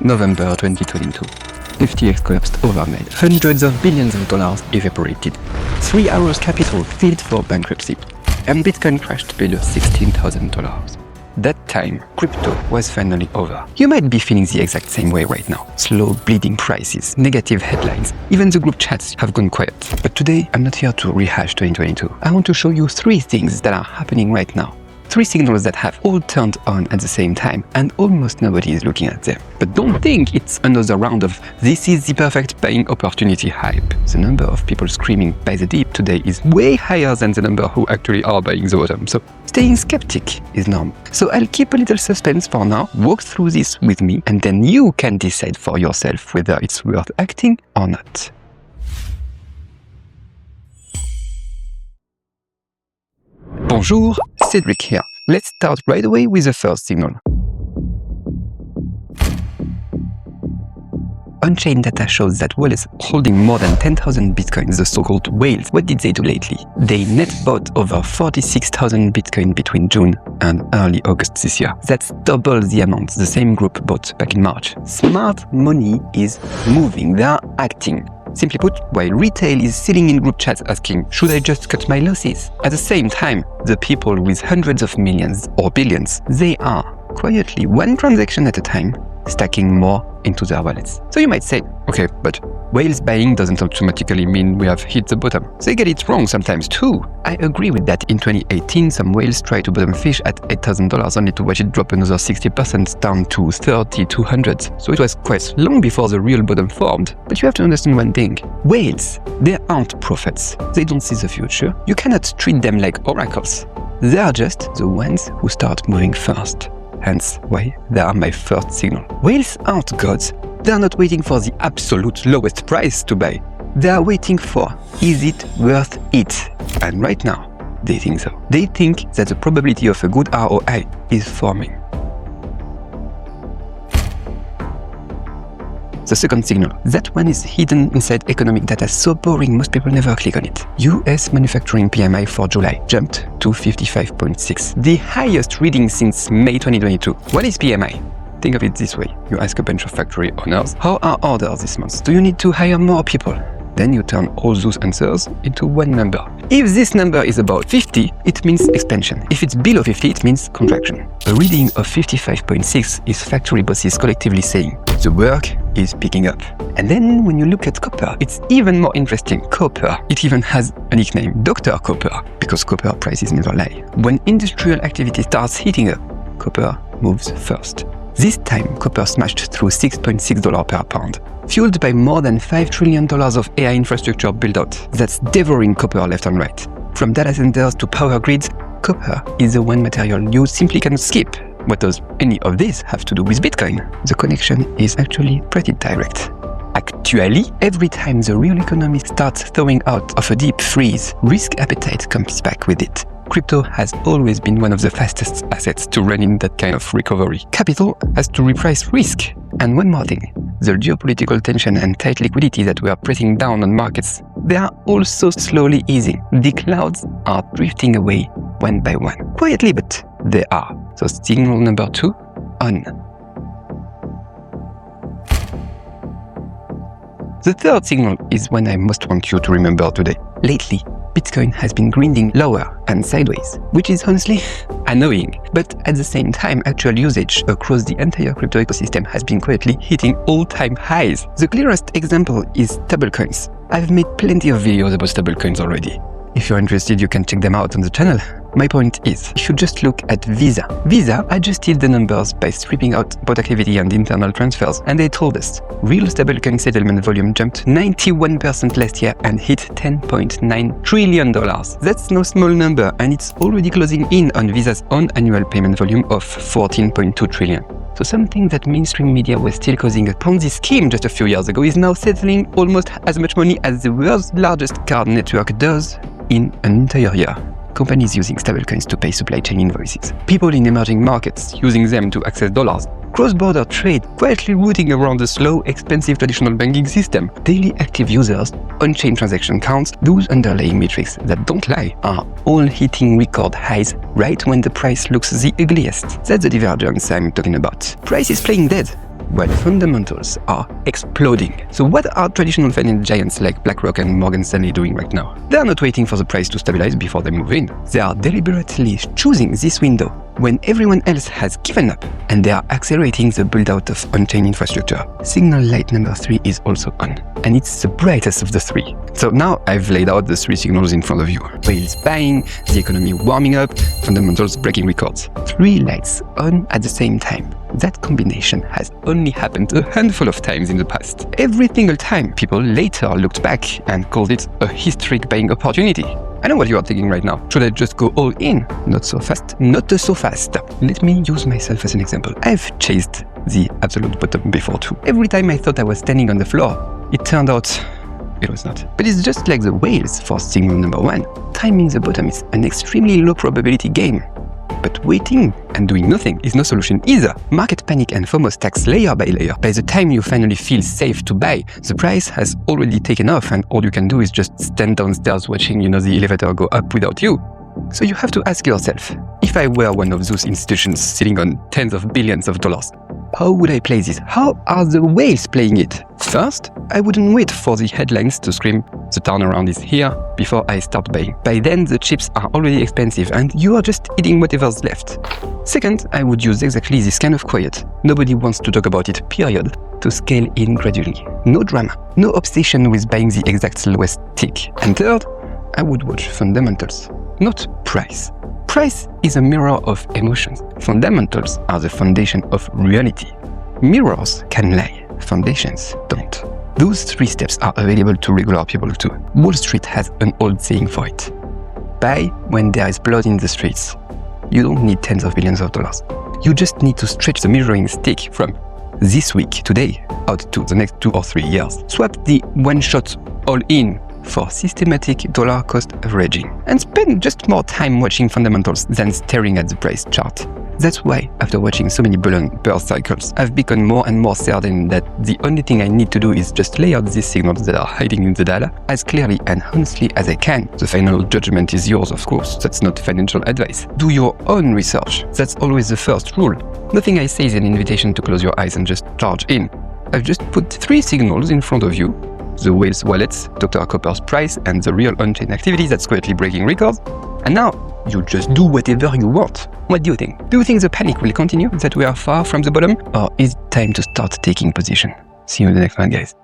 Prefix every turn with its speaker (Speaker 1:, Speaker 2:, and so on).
Speaker 1: November 2022. FTX collapsed overnight. Hundreds of billions of dollars evaporated. 3 hours capital filed for bankruptcy. And Bitcoin crashed below $16,000. That time, crypto was finally over. You might be feeling the exact same way right now. Slow, bleeding prices, negative headlines, even the group chats have gone quiet. But today, I'm not here to rehash 2022. I want to show you 3 things that are happening right now. 3 signals that have all turned on at the same time, and almost nobody is looking at them. But don't think it's another round of "this is the perfect buying opportunity" hype. The number of people screaming "buy the dip" today is way higher than the number who actually are buying the bottom, so staying skeptic is normal. So I'll keep a little suspense for now, walk through this with me, and then you can decide for yourself whether it's worth acting or not. Bonjour, Cédric here. Let's start right away with the first signal. On-chain data shows that whales holding more than 10,000 bitcoins, the so-called whales. What did they do lately? They net bought over 46,000 bitcoin between June and early August this year. That's double the amount the same group bought back in March. Smart money is moving, they are acting. Simply put, while retail is sitting in group chats asking, should I just cut my losses? At the same time, the people with hundreds of millions or billions, they are, quietly, one transaction at a time, stacking more into their wallets. So you might say, okay, but whales buying doesn't automatically mean we have hit the bottom. They get it wrong sometimes too. I agree with that. In 2018, some whales tried to bottom fish at $8,000 only to watch it drop another 60% down to $3,200. So it was quite long before the real bottom formed. But you have to understand one thing. Whales, they aren't prophets. They don't see the future. You cannot treat them like oracles. They are just the ones who start moving first. Hence why they are my first signal. Whales aren't gods. They are not waiting for the absolute lowest price to buy. They are waiting for, is it worth it? And right now, they think so. They think that the probability of a good ROI is forming. The second signal, that one is hidden inside economic data so boring most people never click on it. US manufacturing PMI for July jumped to 55.6, the highest reading since May 2022. What is PMI? Think of it this way. You ask a bunch of factory owners, how are orders this month? Do you need to hire more people? Then you turn all those answers into one number. If this number is above 50, it means expansion. If it's below 50, it means contraction. A reading of 55.6 is factory bosses collectively saying, the work is picking up. And then when you look at copper, it's even more interesting. Copper, it even has a nickname, Dr. Copper, because copper prices never lie. When industrial activity starts heating up, copper moves first. This time, copper smashed through $6.6 per pound, fueled by more than $5 trillion of AI infrastructure build-out that's devouring copper left and right. From data centers to power grids, copper is the one material you simply cannot skip. What does any of this have to do with Bitcoin? The connection is actually pretty direct. Actually, every time the real economy starts thawing out of a deep freeze, risk appetite comes back with it. Crypto has always been one of the fastest assets to run in that kind of recovery. Capital has to reprice risk. And one more thing, the geopolitical tension and tight liquidity that were pressing down on markets, they are also slowly easing. The clouds are drifting away one by one. Quietly, but they are. So signal number 2, on. The third signal is one I most want you to remember today. Lately, Bitcoin has been grinding lower and sideways, which is honestly annoying. But at the same time, actual usage across the entire crypto ecosystem has been quietly hitting all-time highs. The clearest example is stablecoins. I've made plenty of videos about stablecoins already. If you're interested, you can check them out on the channel. My point is, you should just look at Visa. Visa adjusted the numbers by stripping out bot activity and internal transfers, and they told us real stablecoin settlement volume jumped 91% last year and hit $10.9 trillion. That's no small number, and it's already closing in on Visa's own annual payment volume of $14.2 trillion. So something that mainstream media was still causing a Ponzi scheme just a few years ago is now settling almost as much money as the world's largest card network does in an entire year. Companies using stablecoins to pay supply chain invoices. People in emerging markets using them to access dollars. Cross-border trade quietly rooting around the slow, expensive traditional banking system. Daily active users, on-chain transaction counts, those underlying metrics that don't lie, are all hitting record highs right when the price looks the ugliest. That's the divergence I'm talking about. Price is playing dead. while fundamentals are exploding. So what are traditional finance giants like BlackRock and Morgan Stanley doing right now? They are not waiting for the price to stabilize before they move in. They are deliberately choosing this window when everyone else has given up, and they are accelerating the build-out of on-chain infrastructure. Signal light number 3 is also on, and it's the brightest of the 3. So now I've laid out the 3 signals in front of you. Whales buying, the economy warming up, fundamentals breaking records. 3 lights on at the same time. That combination has only happened a handful of times in the past. Every single time, people later looked back and called it a historic buying opportunity. I know what you are thinking right now. Should I just go all in? Not so fast. Not so fast. Let me use myself as an example. I've chased the absolute bottom before too. Every time I thought I was standing on the floor, it turned out it was not. But it's just like the whales for signal number 1. Timing the bottom is an extremely low probability game. But waiting and doing nothing is no solution either. Market panic and FOMO stacks layer by layer. By the time you finally feel safe to buy, the price has already taken off and all you can do is just stand downstairs watching, the elevator go up without you. So you have to ask yourself, if I were one of those institutions sitting on tens of billions of dollars, how would I play this? How are the whales playing it? First, I wouldn't wait for the headlines to scream, the turnaround is here, before I start buying. By then, the chips are already expensive and you are just eating whatever's left. Second, I would use exactly this kind of quiet. Nobody wants to talk about it, period. To scale in gradually. No drama. No obsession with buying the exact lowest tick. And third, I would watch fundamentals, not price. Price is a mirror of emotions. Fundamentals are the foundation of reality. Mirrors can lie, foundations don't. Those 3 steps are available to regular people too. Wall Street has an old saying for it. Buy when there is blood in the streets. You don't need tens of billions of dollars. You just need to stretch the measuring stick from this week, today, out to the next 2 or 3 years. Swap the one-shot all-in for systematic dollar cost averaging and spend just more time watching fundamentals than staring at the price chart. That's why, after watching so many bull and bear cycles, I've become more and more certain that the only thing I need to do is just lay out these signals that are hiding in the data as clearly and honestly as I can. The final judgment is yours, of course. That's not financial advice. Do your own research. That's always the first rule. Nothing I say is an invitation to close your eyes and just charge in. I've just put 3 signals in front of you. The whale's wallets, Dr. Copper's price, and the real on-chain activity that's quietly breaking records. And now, you just do whatever you want. What do you think? Do you think the panic will continue, that we are far from the bottom? Or is it time to start taking position? See you in the next one, guys.